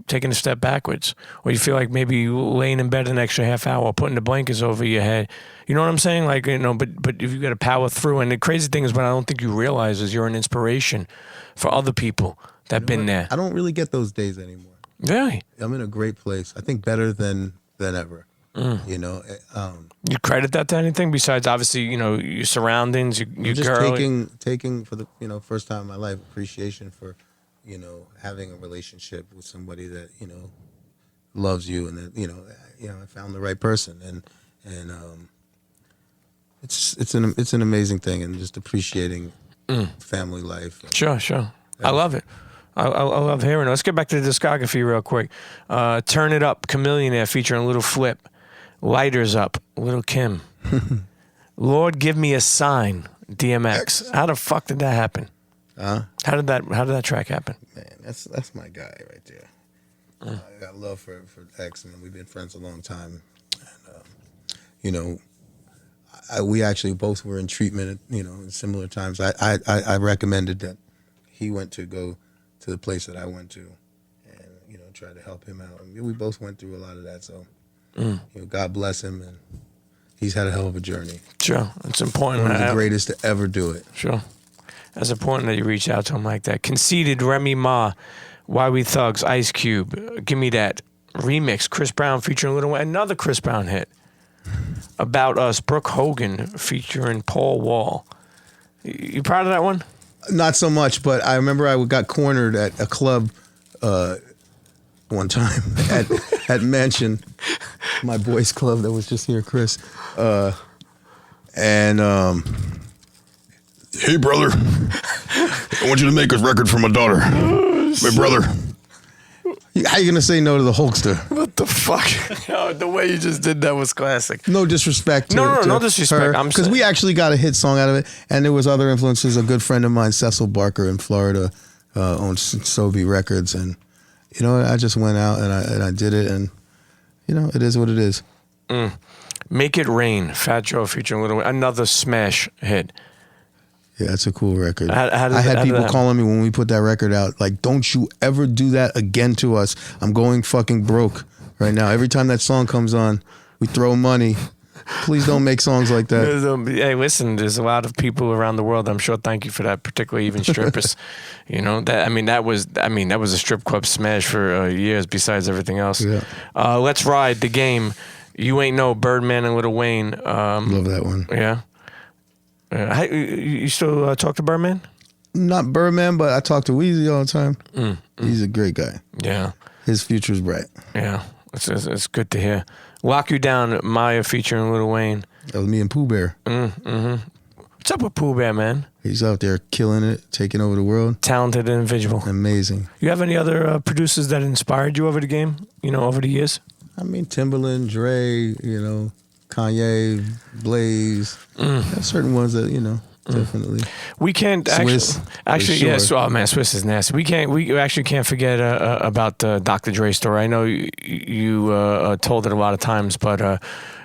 taking a step backwards, or you feel like maybe laying in bed an extra half hour, putting the blankets over your head. You know what I'm saying? Like, but if you got to power through, and the crazy thing is what I don't think you realize is you're an inspiration for other people that been there. I don't really get those days anymore. Really? I'm in a great place. I think better than ever. You credit that to anything besides obviously your surroundings, your just girl. taking for the first time in my life appreciation for having a relationship with somebody that loves you, and that I found the right person, and it's an amazing thing, and just appreciating family life. Sure. I love it. I love hearing it. Let's get back to the discography real quick. Turn It Up, Chameleonaire featuring Little Flip. Lighters Up, Little Kim. Lord Give Me a Sign, DMX. How the fuck did that happen? How did that track happen? Man, that's my guy right there. I got love for X, and we've been friends a long time. And, you know, we actually both were in treatment, you know, in similar times. I recommended that he went to go to the place that I went to and, you know, try to help him out. I mean, we both went through a lot of that, so, you know, God bless him, and he's had a hell of a journey. Sure. It's important. One of the greatest to ever do it. Sure. It's important that you reach out to him like that. Conceited, Remy Ma, Why We Thugs, Ice Cube, Give Me That. Remix, Chris Brown featuring Lil Wayne. Another Chris Brown hit. About Us, Brooke Hogan featuring Paul Wall. You proud of that one? Not so much, but I remember I got cornered at a club one time at Mansion, my boys' club that was just here, Chris. Hey, brother, I want you to make a record for my daughter. My brother. How you gonna say no to the Hulkster? What the fuck? Yo, the way you just did that was classic. No disrespect to no disrespect. I'm because we actually got a hit song out of it, and there was other influences. A good friend of mine, Cecil Barker in Florida, owns Sobe Records, and you know, I just went out and I did it, and you know, it is what it is. Make It Rain, Fat Joe featuring Lil Wayne, another smash hit. Yeah, that's a cool record. I had people calling me when we put that record out, like, don't you ever do that again to us. I'm going fucking broke right now. Every time that song comes on, we throw money. Please don't make songs like that. Hey, listen, there's a lot of people around the world, I'm sure, thank you for that, particularly even strippers. You know, that was a strip club smash for years besides everything else. Yeah. Let's Ride, The Game. You Ain't Know, Birdman and Lil Wayne. Love that one. Yeah. You still talk to Birdman? Not Birdman, but I talk to Weezy all the time. He's a great guy. Yeah. His future's bright. Yeah. It's good to hear. Lock You Down, Maya featuring Lil Wayne. That was me and Pooh Bear. What's up with Pooh Bear, man? He's out there killing it, taking over the world. Talented individual. Amazing. You have any other producers that inspired you over the game, you know, over the years? I mean, Timbaland, Dre, you know, Kanye, Blaze. There's certain ones that, you know, definitely. We can't Swiss, actually, sure. yes. Oh man, Swiss is nasty. We actually can't forget about the Dr. Dre story. I know you told it a lot of times, but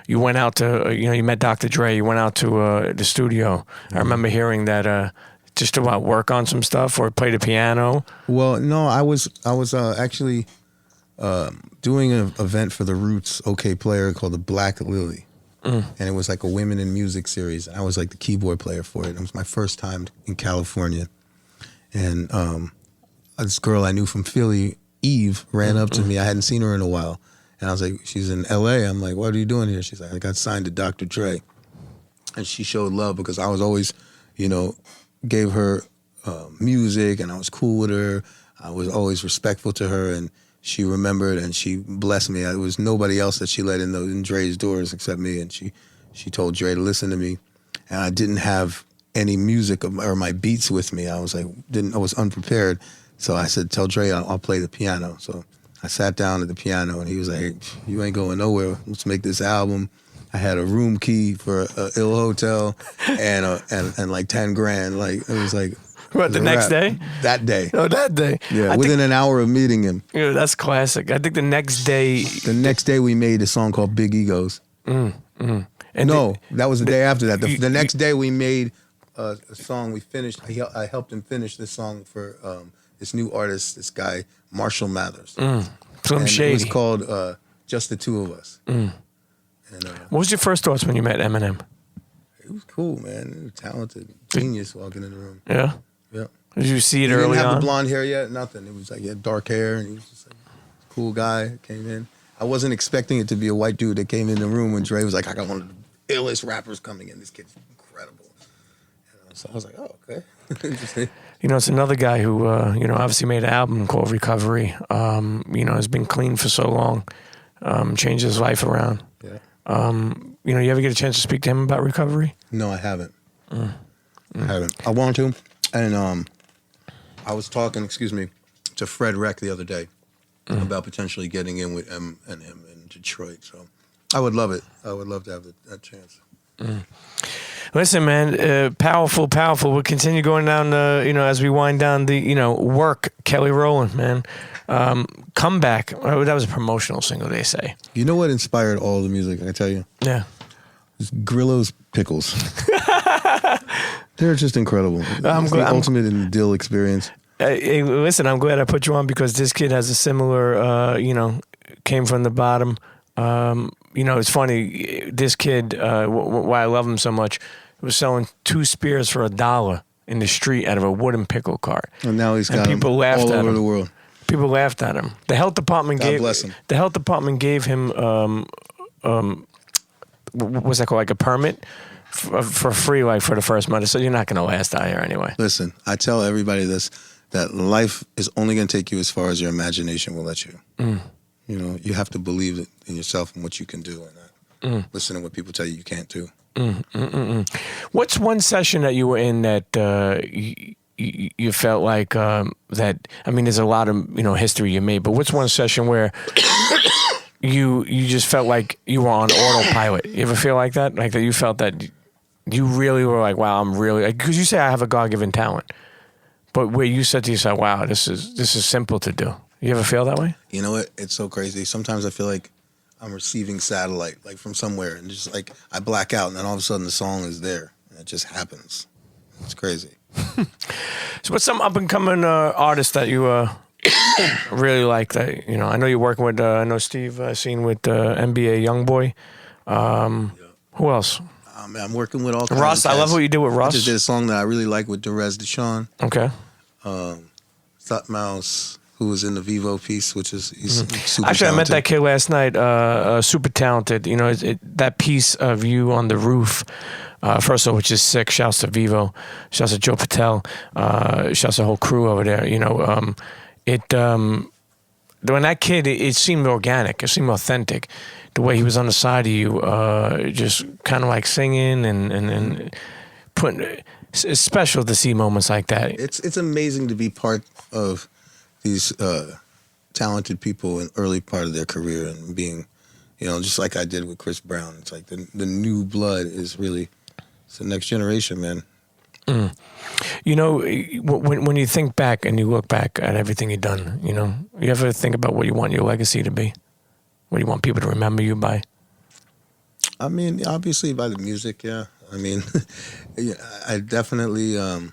you went out to, you know, you met Dr. Dre. You went out to the studio. I remember hearing that just to work on some stuff or play the piano. Well, no, I was actually doing an event for the Roots OK Player called the Black Lily. And it was like a women in music series. I was like the keyboard player for it. It was my first time in California. And this girl I knew from Philly, Eve, ran up to me. I hadn't seen her in a while. And I was like, she's in LA. I'm like, what are you doing here? She's like, I got signed to Dr. Dre. And she showed love because I was always, you know, gave her music and I was cool with her. I was always respectful to her. And she remembered and she blessed me. It was nobody else that she let in Dre's doors except me. And she told Dre to listen to me. And I didn't have any music or my beats with me. I was like, I was unprepared. So I said, tell Dre I'll play the piano. So I sat down at the piano and he was like, hey, you ain't going nowhere. Let's make this album. I had a room key for a ill hotel and like 10 grand. Like it was like, what, the next day? That day. Oh, that day. Yeah, within an hour of meeting him. Yeah, that's classic. I think the next day. The next day we made a song called Big Egos. And that was the day after that. The next day we made a song. We finished. I helped him finish this song for this new artist, this guy Marshall Mathers. Slim Shady. It was called Just the Two of Us. And, what was your first thoughts when you met Eminem? It was cool, man. He was talented, genius walking in the room. Yeah. Yeah. Did you see it early on? He didn't have the blonde hair yet, nothing. It was like he had dark hair, and he was just like a cool guy. Came in. I wasn't expecting it to be a white dude that came in the room when Dre was like, I got one of the illest rappers coming in. This kid's incredible. So I was like, oh, okay. You know, it's another guy who, you know, obviously made an album called Recovery. You know, has been clean for so long, changed his life around. Yeah. You know, you ever get a chance to speak to him about recovery? No, I haven't. I haven't. I want to. And I was talking, to Fred Reck the other day about potentially getting in with him and him in Detroit. So I would love it. I would love to have that chance. Listen, man, powerful. We'll continue going down, as we wind down the, work. Kelly Rowland, man. Comeback. Oh, that was a promotional single, they say. You know what inspired all the music, I tell you? Yeah. It's Grillo's pickles. They're just incredible. It's the ultimate in the Dill experience. Hey, listen, I'm glad I put you on because this kid has a similar, came from the bottom. It's funny. This kid, why I love him so much, was selling 2 spears for $1 in the street out of a wooden pickle cart. And now he's got people them laughed all at over him. the world. People laughed at him. The health department God bless him. The health department gave him what's that called? Like a permit for free, like for the first month. So you're not going to last out here anyway. Listen, I tell everybody this, that life is only going to take you as far as your imagination will let you. You have to believe in yourself and what you can do, and not listen to what people tell you can't do. What's one session that you were in that you felt like that? I mean, there's a lot of history you made, but what's one session where you just felt like you were on autopilot? You ever feel like that? Like that you felt that you really were like, wow, I'm really, because you say I have a God-given talent, but where you said to yourself, wow, this is simple to do. You ever feel that way? You know what? It's so crazy. Sometimes I feel like I'm receiving satellite, like from somewhere, and just like I black out, and then all of a sudden the song is there, and it just happens. It's crazy. So, what's some up and coming artists that you really like? That I know you're working with. I know Steve seen with NBA YoungBoy. Who else? I'm working with all kinds Russ. of I love what you did with Russ. I just did a song that I really like with Derez Deshawn. Okay. Thought Mouse, who was in the Vivo piece, which is he's super Actually, talented. I met that kid last night. Super talented. That piece of you on the roof. First of all, which is sick. Shouts to Vivo. Shouts to Joe Patel. Shouts to the whole crew over there. When that kid, it seemed organic. It seemed authentic. The way he was on the side of you, just kind of like singing and putting. It's special to see moments like that. It's amazing to be part of these talented people in early part of their career and being, just like I did with Chris Brown. It's like the new blood is really, it's the next generation, man. When you think back and you look back at everything you've done, you ever think about what you want your legacy to be? What do you want people to remember you by? I mean, obviously by the music, yeah. I mean, yeah, I definitely, I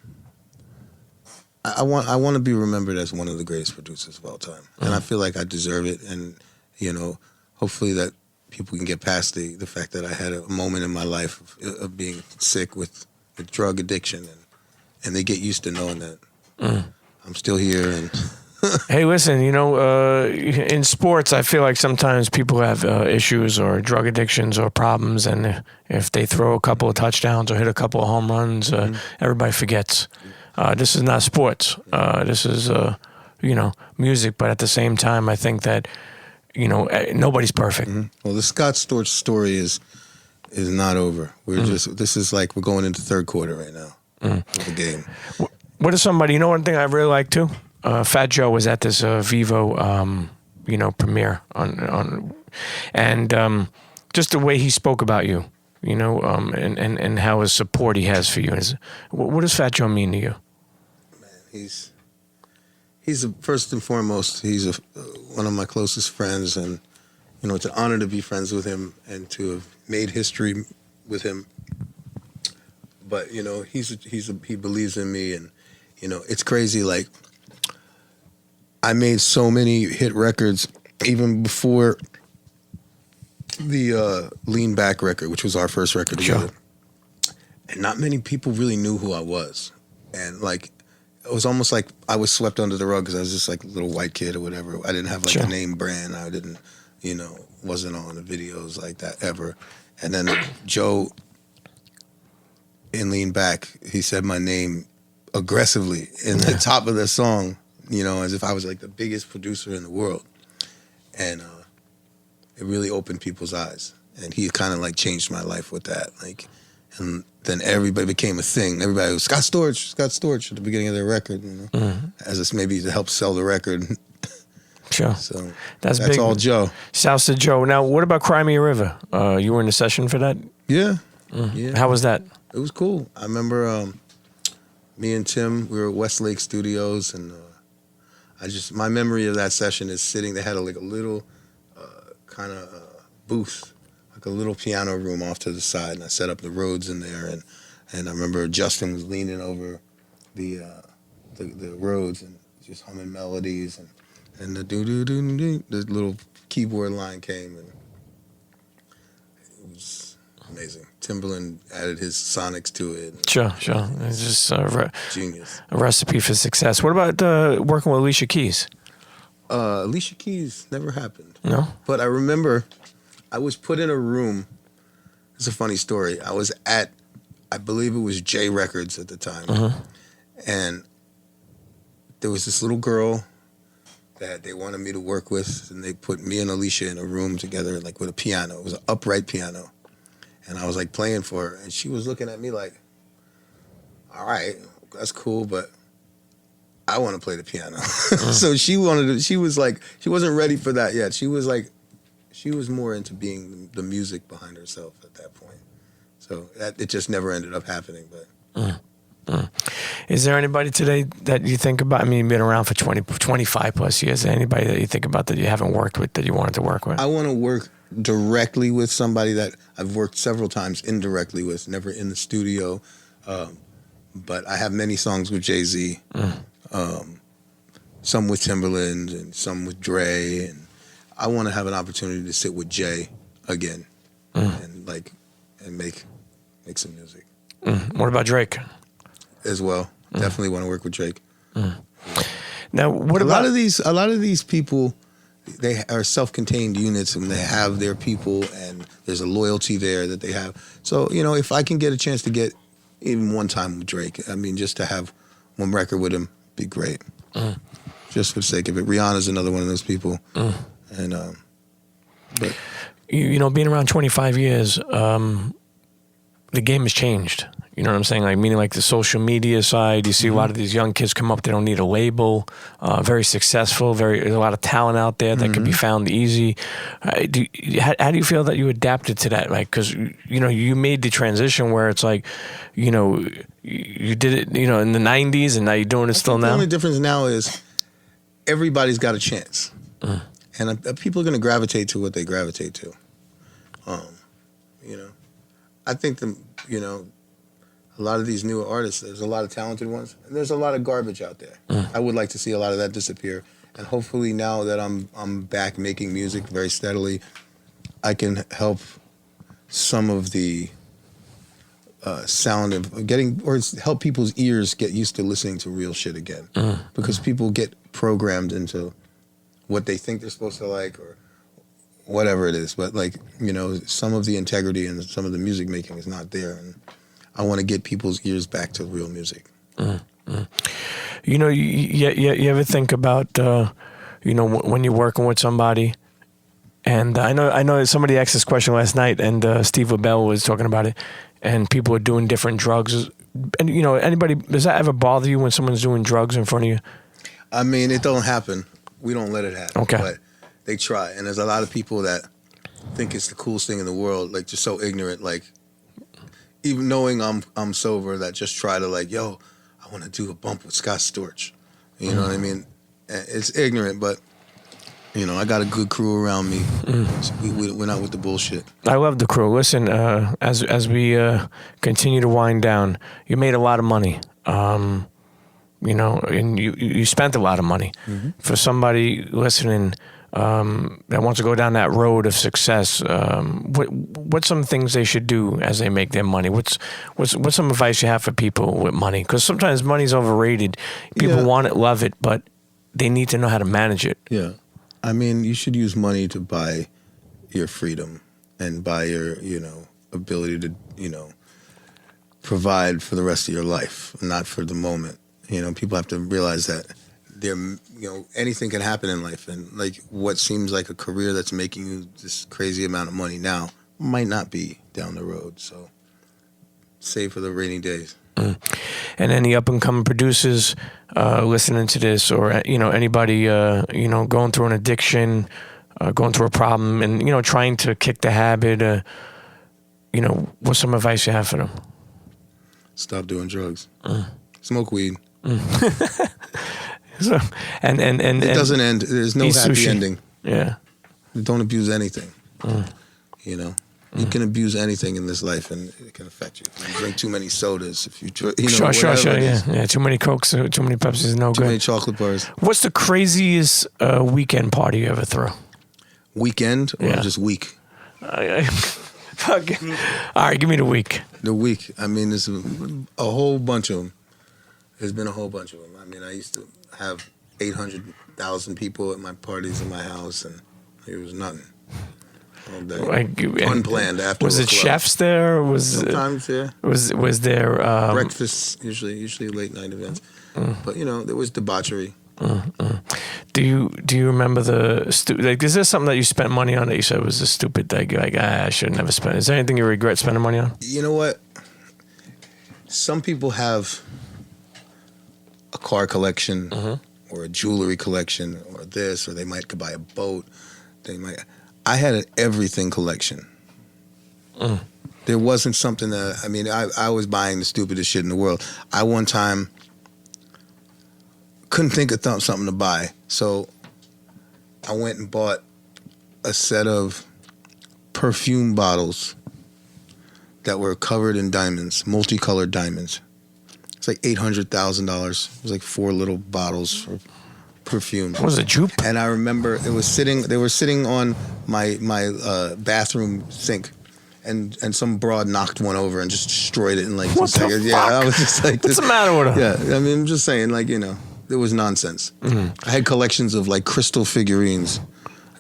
want to be remembered as one of the greatest producers of all time. And I feel like I deserve it. And, hopefully that people can get past the fact that I had a moment in my life of being sick with drug addiction. And they get used to knowing that I'm still here. And Hey, listen, in sports, I feel like sometimes people have issues or drug addictions or problems, and if they throw a couple of touchdowns or hit a couple of home runs, everybody forgets. This is not sports. This is, music. But at the same time, I think that, nobody's perfect. Well, the Scott Storch story is not over. This is like we're going into third quarter right now of the game. What is somebody, one thing I really like too? Fat Joe was at this Vivo, premiere and just the way he spoke about you, and how his support he has for you. What does Fat Joe mean to you? Man, he's first and foremost, he's one of my closest friends, and it's an honor to be friends with him and to have made history with him. But he believes in me, and it's crazy. Like, I made so many hit records even before the Lean Back record, which was our first record together. Sure. And not many people really knew who I was. And like, it was almost like I was swept under the rug because I was just like a little white kid or whatever. I didn't have like a name brand. I didn't, wasn't on the videos like that ever. And then Joe in Lean Back, he said my name aggressively in the top of the song, as if I was like the biggest producer in the world. And it really opened people's eyes. And he kind of like changed my life with that. Like, and then everybody became a thing. Everybody was Scott Storch at the beginning of their record, as maybe to help sell the record. Sure. So that's big. All Joe. Shouts to Joe. Now, what about Cry Me a River? You were in the session for that? Yeah. Yeah. How was that? It was cool. I remember me and Tim, we were at Westlake Studios, and my memory of that session is sitting, they had like a little kind of booth, like a little piano room off to the side, and I set up the Rhodes in there, and I remember Justin was leaning over the Rhodes and just humming melodies, and the do-do-do-do, the little keyboard line came, and it was amazing. Timbaland added his sonics to it. Sure. It's just Genius. a recipe for success. What about working with Alicia Keys? Alicia Keys never happened. No? But I remember I was put in a room. It's a funny story. I was at, I believe it was J Records at the time. And there was this little girl that they wanted me to work with, and they put me and Alicia in a room together, like with a piano. It was an upright piano. And I was like playing for her, and she was looking at me like, all right, that's cool, but I want to play the piano. So she was like, she wasn't ready for that yet. She was more into being the music behind herself at that point. So it just never ended up happening. But Is there anybody today that you think about? I mean, you've been around for 25 plus years. Is there anybody that you think about that you haven't worked with that you wanted to work with? I want to work directly with somebody that I've worked several times indirectly with, never in the studio. But I have many songs with Jay-Z, some with Timbaland and some with Dre. And I want to have an opportunity to sit with Jay again and make some music. What about Drake? As well. Definitely want to work with Drake. Now, what a about lot of these people? They are self-contained units, and they have their people, and there's a loyalty there that they have. So, if I can get a chance to get even one time with Drake, I mean, just to have one record with him, be great. Just for the sake of it. Rihanna's another one of those people. And but being around 25 years, the game has changed. You know what I'm saying? Like, meaning like the social media side, you see a lot of these young kids come up, they don't need a label, very successful, there's a lot of talent out there that can be found easy. How do you feel that you adapted to that? Like, because, you made the transition where it's like, you did it, in the 90s, and now you're doing it still now? The only difference now is everybody's got a chance. And people are going to gravitate to what they gravitate to. I think a lot of these newer artists, there's a lot of talented ones, and there's a lot of garbage out there. I would like to see a lot of that disappear. And hopefully now that I'm back making music very steadily, I can help some of the sound of help people's ears get used to listening to real shit again. Because people get programmed into what they think they're supposed to like or whatever it is. But some of the integrity and some of the music making is not there. And I want to get people's ears back to real music. You ever think about, when you're working with somebody, and I know somebody asked this question last night, and Steve LaBelle was talking about it, and people are doing different drugs. And, anybody, does that ever bother you when someone's doing drugs in front of you? I mean, it don't happen. We don't let it happen. Okay. But they try. And there's a lot of people that think it's the coolest thing in the world, like just so ignorant, like even knowing I'm sober, that just try to yo, I want to do a bump with Scott Storch. You know what I mean? It's ignorant, but I got a good crew around me. So we're not with the bullshit. I love the crew. Listen, as we continue to wind down, you made a lot of money. And you spent a lot of money. For somebody listening that wants to go down that road of success, what's some things they should do as they make their money? What's some advice you have for people with money? Because sometimes money's overrated. People want it, love it, but they need to know how to manage it. Yeah. I mean, you should use money to buy your freedom and buy your, ability to, provide for the rest of your life, not for the moment. People have to realize that anything can happen in life, and what seems like a career that's making you this crazy amount of money now might not be down the road. So save for the rainy days. And any up and coming producers listening to this, or anybody going through an addiction, going through a problem, and trying to kick the habit, what's some advice you have for them? stop doing drugs. Smoke weed. So, and it doesn't end. There's no happy sushi. ending. Yeah. Don't abuse anything. You know, you can abuse anything in this life, and it can affect you. If you drink too many sodas, if you know, Sure. it is. Yeah. Too many Cokes, too many Pepsis, no Too good. many chocolate bars. What's the craziest weekend party you ever throw? Weekend or Yeah. just week? Fucking. All right, give me the week. The week. I mean, there's a whole bunch of them. There's been a whole bunch of them. I mean, I used to have 800,000 people at my parties in my house, and it was nothing. All day. Like, Unplanned after. Was it chefs there? Or was sometimes yeah. Was there Breakfasts usually late night events, but you know there was debauchery. Do you remember the like? Is there something that you spent money on that you said was a stupid like I should have never spent? Is there anything you regret spending money on? You know what? Some people have a car collection or a jewelry collection or this, or they might could buy a boat. I had an everything collection. There wasn't something that, I mean, I was buying the stupidest shit in the world. I one time couldn't think of something to buy. So I went and bought a set of perfume bottles that were covered in diamonds, multicolored diamonds. It's like $800,000. It was like 4 little bottles for perfume. What was it, jupe? And I remember they were sitting on my bathroom sink, and some broad knocked one over and just destroyed it in like 2 seconds. Yeah, I was just like, what's the matter with her? Yeah, I mean, I'm just saying, like, you know, it was nonsense. I had collections of like crystal figurines.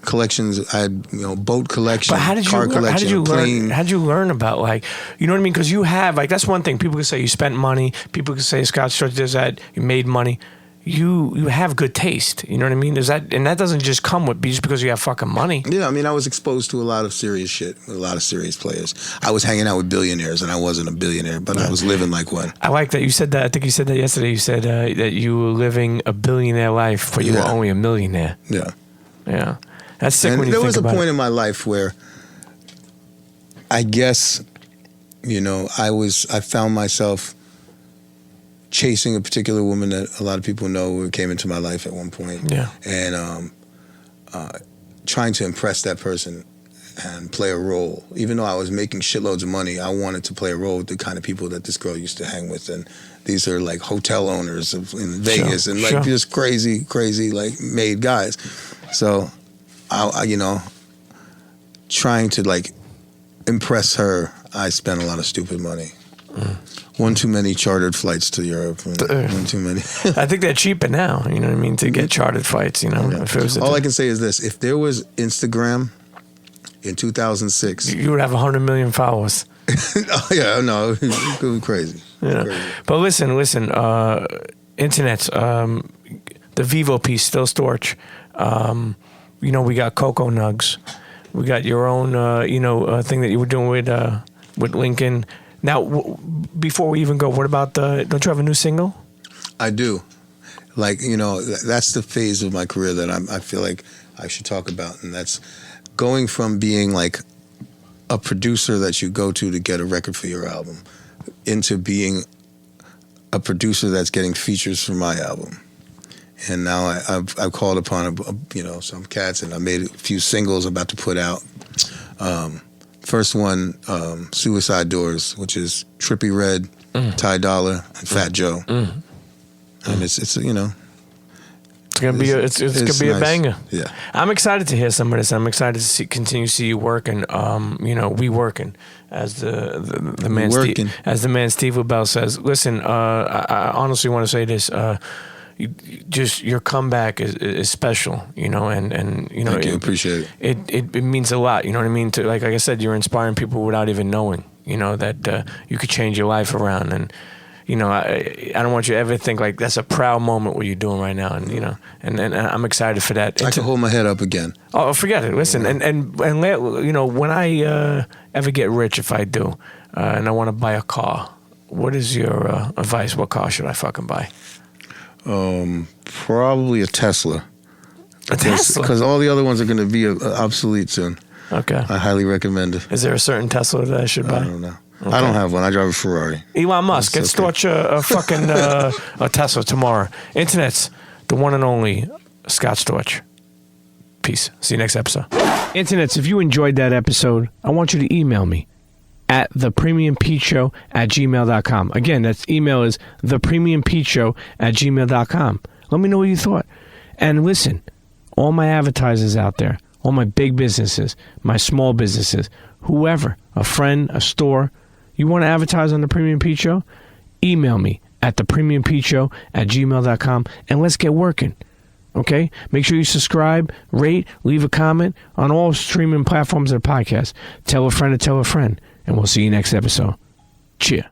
Collections, I had, you know, boat collection, But how did you learn about, like, you know what I mean? Because you have, like, that's one thing. People can say you spent money. People can say Scott Storch does that. You made money. You have good taste. You know what I mean? And that doesn't just come with just because you have fucking money. Yeah, I mean, I was exposed to a lot of serious shit, with a lot of serious players. I was hanging out with billionaires, and I wasn't a billionaire, but I was living like one. I like that you said that. I think you said that yesterday. You said that you were living a billionaire life, but you were only a millionaire. Yeah. Yeah. That's sick And when you there think was a about point it. in my life where I guess, you know, I found myself chasing a particular woman that a lot of people know who came into my life at one point. Yeah. And trying to impress that person and play a role. Even though I was making shitloads of money, I wanted to play a role with the kind of people that this girl used to hang with. And these are like hotel owners in Vegas and like just crazy, like made guys. So I, you know, trying to like impress her, I spent a lot of stupid money. One too many chartered flights to Europe. One too many. I think they're cheaper now, you know what I mean, to get chartered flights, you know. If it was All I can say is this. If there was Instagram in 2006... You would have 100 million followers. Oh, yeah, no, it would be crazy. Yeah. Crazy. But listen, internets, the Vivo piece, still Storch. You know, we got Coco Nugs. We got your own, thing that you were doing with Lincoln. Now, before we even go, what about don't you have a new single? I do. Like, you know, that's the phase of my career that I feel like I should talk about. And that's going from being like a producer that you go to get a record for your album into being a producer that's getting features for my album. And now I've called upon, some cats, and I made a few singles I'm about to put out. First one, Suicide Doors, which is Trippie Redd, Ty Dolla, and Fat Joe. And it's you know. It's gonna be it's gonna be nice. A banger. Yeah, I'm excited to hear some of this. I'm excited to continue to see you working. We working as the man. Working. As the man Steve LaBelle says. Listen, I honestly want to say this. Just your comeback is special, you know, and you know. Thank you, appreciate it. It means a lot, you know what I mean. To like I said, you're inspiring people without even knowing, you know, that you could change your life around. And you know, I don't want you to ever think like that's a proud moment what you're doing right now, and you know, and I'm excited for that. I can hold my head up again. Oh, forget it. Listen, and let, you know, when I ever get rich, if I do, and I want to buy a car, what is your advice? What car should I fucking buy? Probably a Tesla. A Tesla? Because all the other ones are going to be obsolete soon. Okay. I highly recommend it. Is there a certain Tesla that I should buy? I don't know. I don't have one. I drive a Ferrari. Elon Musk, get Storch a fucking a Tesla tomorrow. Internet's the one and only Scott Storch. Peace. See you next episode. Internets, if you enjoyed that episode, I want you to email me at thepremiumpeachshow@gmail.com. Again, that's email is thepremiumpeachshow@gmail.com. Let me know what you thought. And listen, all my advertisers out there, all my big businesses, my small businesses, whoever, a friend, a store, you want to advertise on The Premium Pete Show? Email me at thepremiumpeachshow@gmail.com and let's get working. Okay? Make sure you subscribe, rate, leave a comment on all streaming platforms of the podcast. Tell a friend to tell a friend, and we'll see you next episode. Cheer.